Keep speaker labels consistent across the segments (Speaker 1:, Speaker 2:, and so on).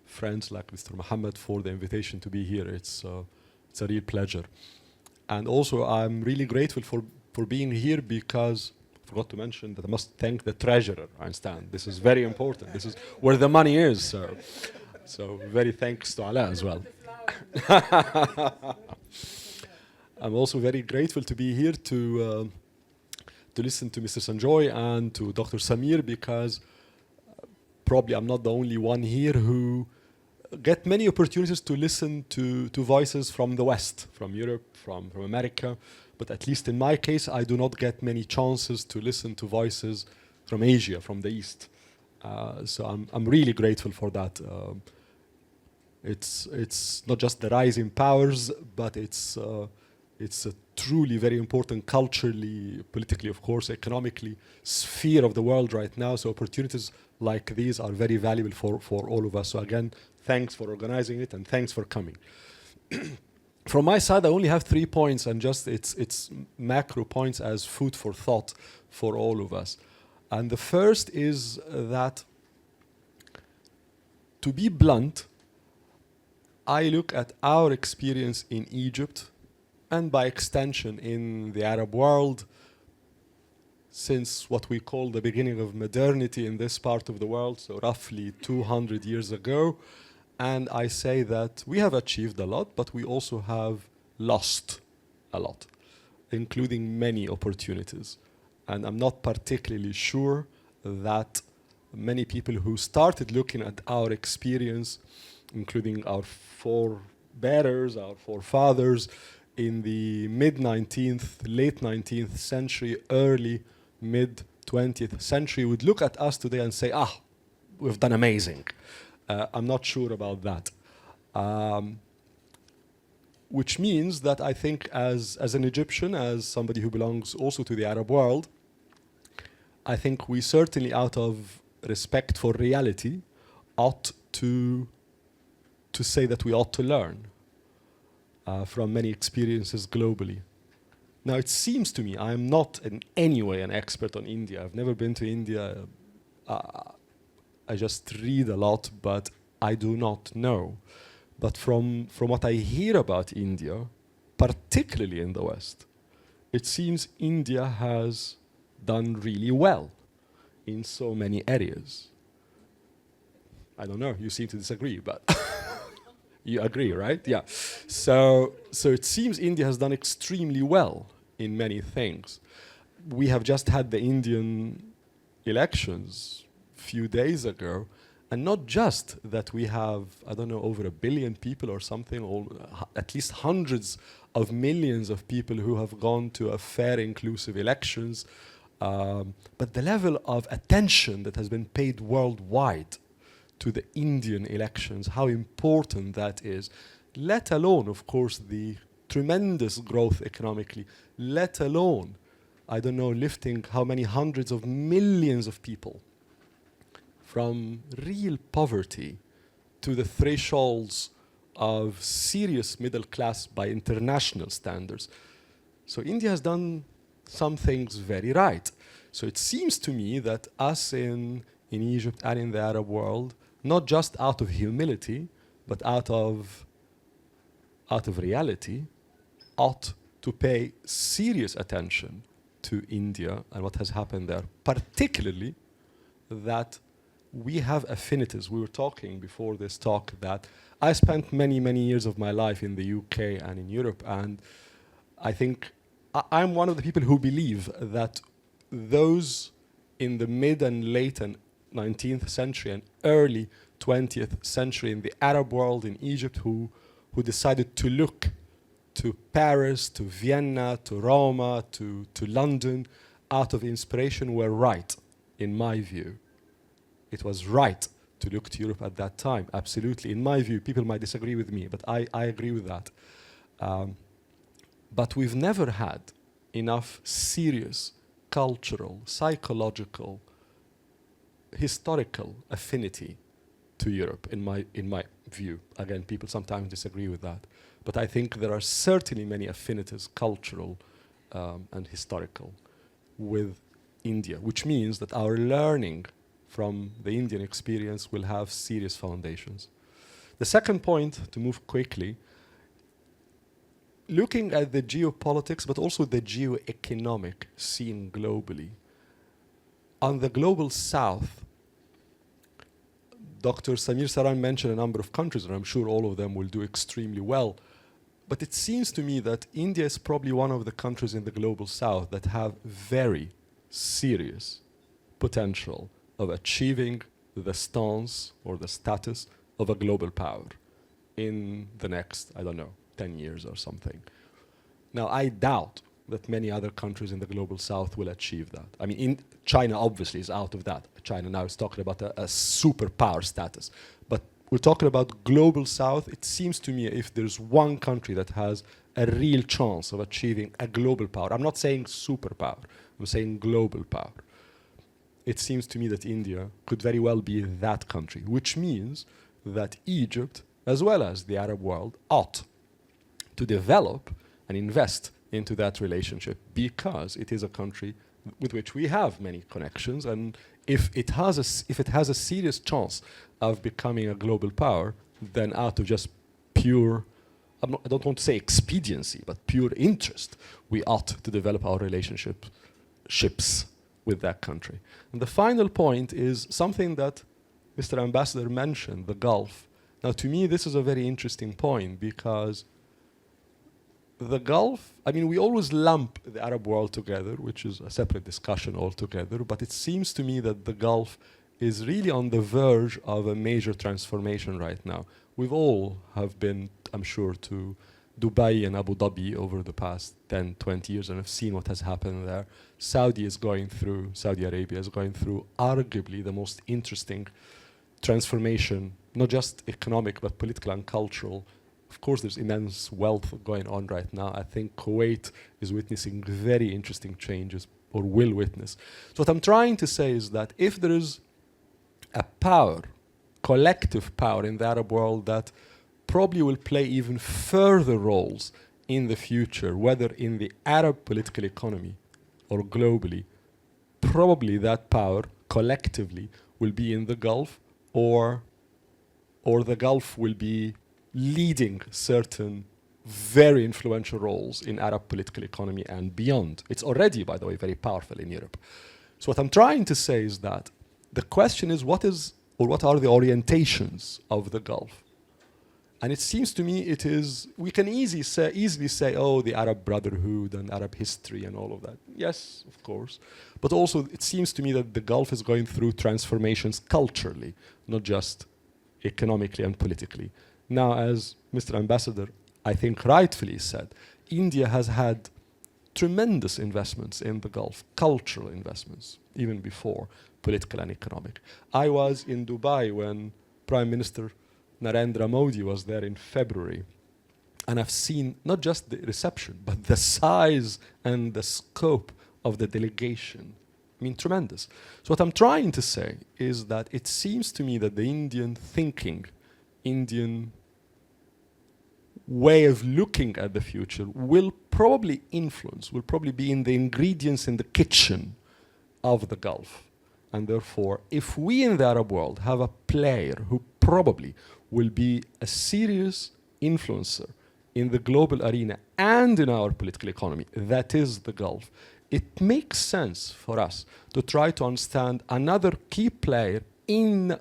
Speaker 1: friends like Mr. Mohammed for the invitation to be here. It's a real pleasure. And also, I'm really grateful for being here because I forgot to mention that I must thank the treasurer, Einstein. This is very important. This is where the money is. So very thanks to Allah as well. I'm also very grateful to be here to listen to Mr. Sanjoy and to Dr. Samir because probably I'm not the only one here who get many opportunities to listen to voices from the West, from Europe, from America. But at least in my case, I do not get many chances to listen to voices from Asia, from the East. So I'm really grateful for that. It's not just the rising powers, but it's a truly very important culturally, politically, of course, economically sphere of the world right now. So opportunities like these are very valuable for all of us. So again, thanks for organizing it and thanks for coming. From my side, I only have 3 points and just it's macro points as food for thought for all of us. And the first is that, to be blunt, I look at our experience in Egypt and by extension in the Arab world since what we call the beginning of modernity in this part of the world, so roughly 200 years ago. And I say that we have achieved a lot, but we also have lost a lot, including many opportunities. And I'm not particularly sure that many people who started looking at our experience, including our forebearers, our forefathers, in the mid-19th, late 19th century, early mid-20th century, would look at us today and say, we've done amazing. I'm not sure about that. Which means that I think as an Egyptian, as somebody who belongs also to the Arab world, I think we certainly, out of respect for reality, ought to say that we ought to learn from many experiences globally. Now, it seems to me, I am not in any way an expert on India. I've never been to India. I just read a lot, but I do not know. But from what I hear about India, particularly in the West, it seems India has done really well in so many areas. I don't know, you seem to disagree, but you agree, right? Yeah. So it seems India has done extremely well in many things. We have just had the Indian elections a few days ago, and not just that we have, I don't know, over 1 billion people or something, or at least hundreds of millions of people who have gone to a fair, inclusive elections, but the level of attention that has been paid worldwide to the Indian elections, how important that is, let alone, of course, the tremendous growth economically, let alone, I don't know, lifting how many hundreds of millions of people from real poverty to the thresholds of serious middle class by international standards. So India has done some things very right. So it seems to me that us in Egypt and in the Arab world, not just out of humility, but out of reality, ought to pay serious attention to India and what has happened there, particularly that we have affinities. We were talking before this talk that I spent many, many years of my life in the UK and in Europe, and I think I'm one of the people who believe that those in the mid and late and 19th century and early 20th century in the Arab world, in Egypt, who decided to look to Paris, to Vienna, to Roma, to London, out of inspiration, were right, in my view. It was right to look to Europe at that time, absolutely. In my view, people might disagree with me, but I agree with that. But we've never had enough serious cultural, psychological, historical affinity to Europe, in my view. Again, people sometimes disagree with that. But I think there are certainly many affinities, cultural and historical, with India, which means that our learning from the Indian experience will have serious foundations. The second point, to move quickly, looking at the geopolitics, but also the geoeconomic scene globally. On the global south, Dr. Samir Saran mentioned a number of countries, and I'm sure all of them will do extremely well. But it seems to me that India is probably one of the countries in the global south that have very serious potential of achieving the stance or the status of a global power in the next, I don't know, 10 years or something. Now, I doubt that many other countries in the global south will achieve that. I mean, China obviously is out of that. China now is talking about a superpower status. But we're talking about global south. It seems to me if there's one country that has a real chance of achieving a global power, I'm not saying superpower, I'm saying global power. It seems to me that India could very well be that country, which means that Egypt, as well as the Arab world, ought to develop and invest into that relationship because it is a country with which we have many connections, and if it has a serious chance of becoming a global power, then out of just pure, I don't want to say expediency, but pure interest, we ought to develop our relationships with that country. And the final point is something that Mr. Ambassador mentioned, the Gulf. Now, to me, this is a very interesting point because the Gulf, I mean, we always lump the Arab world together, which is a separate discussion altogether, but it seems to me that the Gulf is really on the verge of a major transformation right now. We've all have been, I'm sure, to Dubai and Abu Dhabi over the past 10, 20 years and have seen what has happened there. Saudi Arabia is going through arguably the most interesting transformation, not just economic, but political and cultural. Of course, there's immense wealth going on right now. I think Kuwait is witnessing very interesting changes, or will witness. So what I'm trying to say is that if there is a power, collective power in the Arab world that probably will play even further roles in the future, whether in the Arab political economy or globally, probably that power collectively will be in the Gulf, or the Gulf will be leading certain very influential roles in Arab political economy and beyond. It's already, by the way, very powerful in Europe. So what I'm trying to say is that the question is what are the orientations of the Gulf? And it seems to me it is, we can easily say, oh, the Arab Brotherhood and Arab history and all of that. Yes, of course. But also it seems to me that the Gulf is going through transformations culturally, not just economically and politically. Now, as Mr. Ambassador, I think rightfully said, India has had tremendous investments in the Gulf, cultural investments, even before political and economic. I was in Dubai when Prime Minister Narendra Modi was there in February, and I've seen not just the reception, but the size and the scope of the delegation. I mean, tremendous. So what I'm trying to say is that it seems to me that the Indian thinking, Indian way of looking at the future will probably be in the ingredients in the kitchen of the Gulf. And therefore, if we in the Arab world have a player who probably will be a serious influencer in the global arena and in our political economy, that is the Gulf, it makes sense for us to try to understand another key player in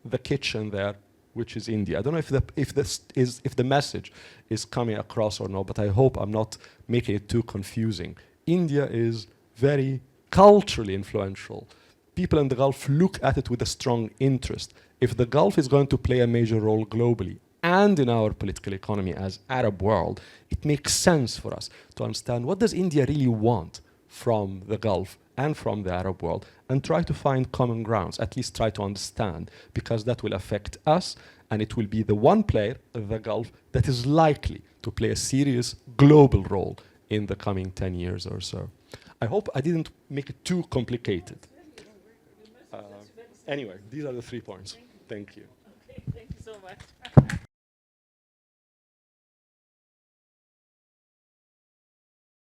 Speaker 1: the kitchen there, which is India. I don't know if the message is coming across or not, but I hope I'm not making it too confusing. India is very culturally influential. People in the Gulf look at it with a strong interest. If the Gulf is going to play a major role globally and in our political economy as Arab world, it makes sense for us to understand what does India really want from the Gulf and from the Arab world, and try to find common grounds, at least try to understand, because that will affect us, and it will be the one player, the Gulf, that is likely to play a serious global role in the coming 10 years or so. I hope I didn't make it too complicated. Anyway, these are the 3 points. Thank you.
Speaker 2: Okay, thank you so much.